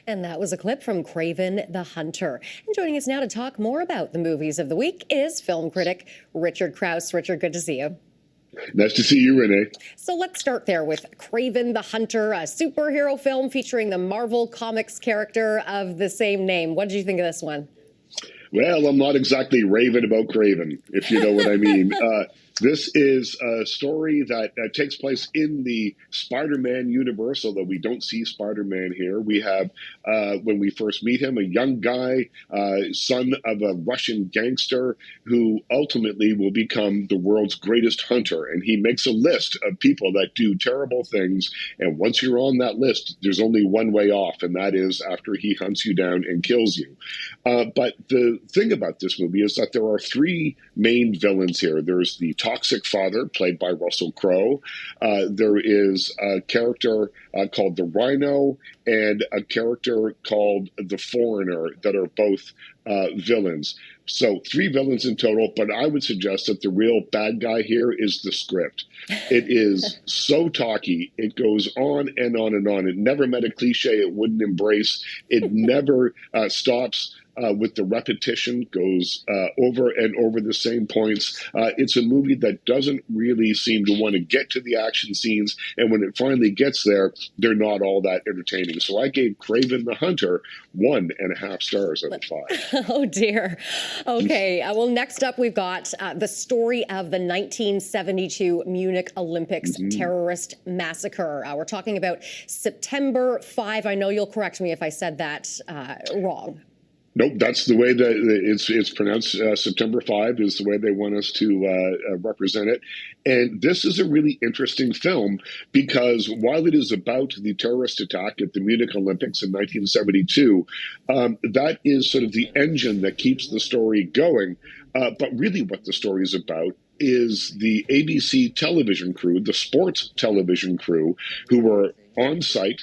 And that was a clip from Kraven the Hunter. And joining us now to talk more about the movies of the week is film critic Richard Crouse. Richard, good to see you. Nice to see you, Renee. So let's start there with Kraven the Hunter, a superhero film featuring the Marvel Comics character of the same name. What did you think of this one? Well, I'm not exactly raving about Kraven, if you know what I mean. This is a story that takes place in the Spider-Man universe, although we don't see Spider-Man here. We have, when we first meet him, a young guy, son of a Russian gangster who ultimately will become the world's greatest hunter. And he makes a list of people that do terrible things. And once you're on that list, there's only one way off, and that is after he hunts you down and kills you. But the thing about this movie is that there are three main villains here. There's the toxic father, played by Russell Crowe. There is a character called the Rhino and a character called the Foreigner that are both villains. So three villains in total, but I would suggest that the real bad guy here is the script. It is so talky. It goes on and on and on. It never met a cliche it wouldn't embrace. It never stops with the repetition, goes over and over the same points. It's a movie that doesn't really seem to want to get to the action scenes, and when it finally gets there, they're not all that entertaining. So I gave Kraven the Hunter 1.5 stars out of 5. Oh, dear. Okay. Well, next up, we've got the story of the 1972 Munich Olympics terrorist massacre. We're talking about September 5. I know you'll correct me if I said that wrong. Nope, that's the way that it's pronounced. September 5 is the way they want us to represent it. And this is a really interesting film because while it is about the terrorist attack at the Munich Olympics in 1972, that is sort of the engine that keeps the story going. But really what the story is about is the ABC television crew, the sports television crew, who were on site,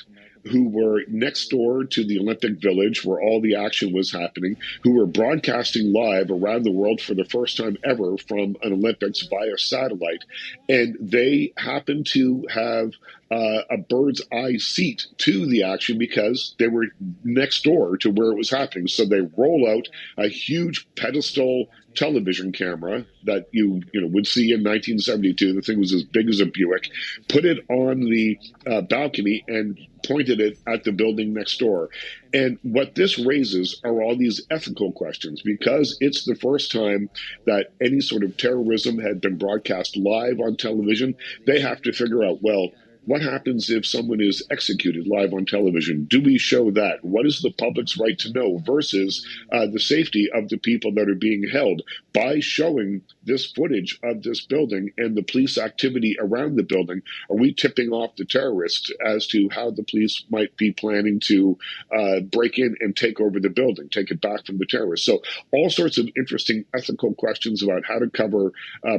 who were next door to the Olympic Village where all the action was happening, who were broadcasting live around the world for the first time ever from an Olympics via satellite. And they happened to have a bird's eye seat to the action because they were next door to where it was happening. So they roll out a huge pedestal television camera that you would see in 1972. The thing was as big as a Buick. Put it on the balcony and pointed it at the building next door. And what this raises are all these ethical questions because it's the first time that any sort of terrorism had been broadcast live on television. They have to figure out, well, what happens if someone is executed live on television? Do we show that? What is the public's right to know versus the safety of the people that are being held? By showing this footage of this building and the police activity around the building, are we tipping off the terrorists as to how the police might be planning to break in and take over the building, take it back from the terrorists? So all sorts of interesting ethical questions about how to cover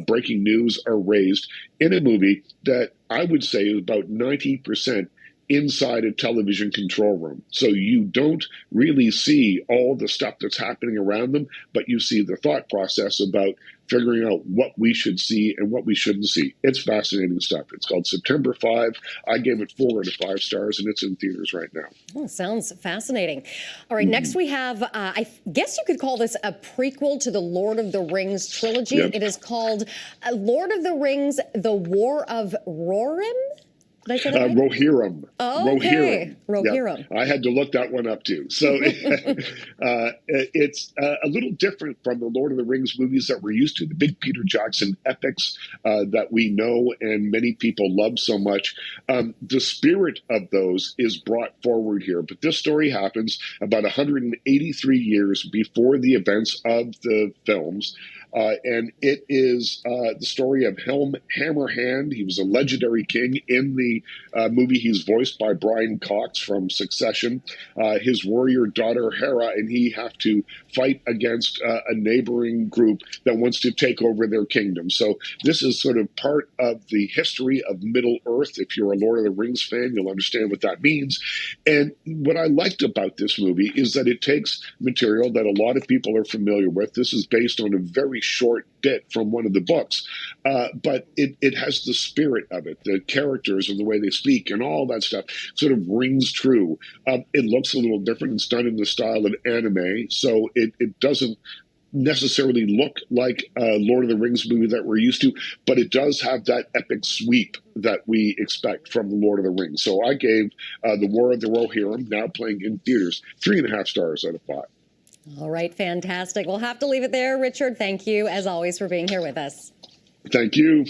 breaking news are raised in a movie that I would say is about 90% inside a television control room. So you don't really see all the stuff that's happening around them, but you see the thought process about figuring out what we should see and what we shouldn't see. It's fascinating stuff. It's called September 5. I gave it 4 out of 5 stars, and it's in theaters right now. Oh, sounds fascinating. All right, next we have, I guess you could call this a prequel to the Lord of the Rings trilogy. Yep. It is called Lord of the Rings, The War of Rohirrim? Did I say that right? Rohirrim. Oh, okay. Rohirrim. Yeah. I had to look that one up too. So it's a little different from the Lord of the Rings movies that we're used to, the big Peter Jackson epics that we know and many people love so much. The spirit of those is brought forward here. But this story happens about 183 years before the events of the films. And it is the story of Helm Hammerhand. He was a legendary king in the movie. He's voiced by Brian Cox from Succession. His warrior daughter, Hera, and he have to fight against a neighboring group that wants to take over their kingdom. So this is sort of part of the history of Middle Earth. If you're a Lord of the Rings fan, you'll understand what that means. And what I liked about this movie is that it takes material that a lot of people are familiar with. This is based on a very short bit from one of the books, but it has the spirit of it. The characters and the way they speak and all that stuff sort of rings true. It looks a little different. It's done in the style of anime, so it doesn't necessarily look like a Lord of the Rings movie that we're used to, but it does have that epic sweep that we expect from the Lord of the Rings. So I gave the War of the Rohirrim, now playing in theaters, 3.5 stars out of 5. All right, fantastic. We'll have to leave it there. Richard, thank you, as always, for being here with us. Thank you.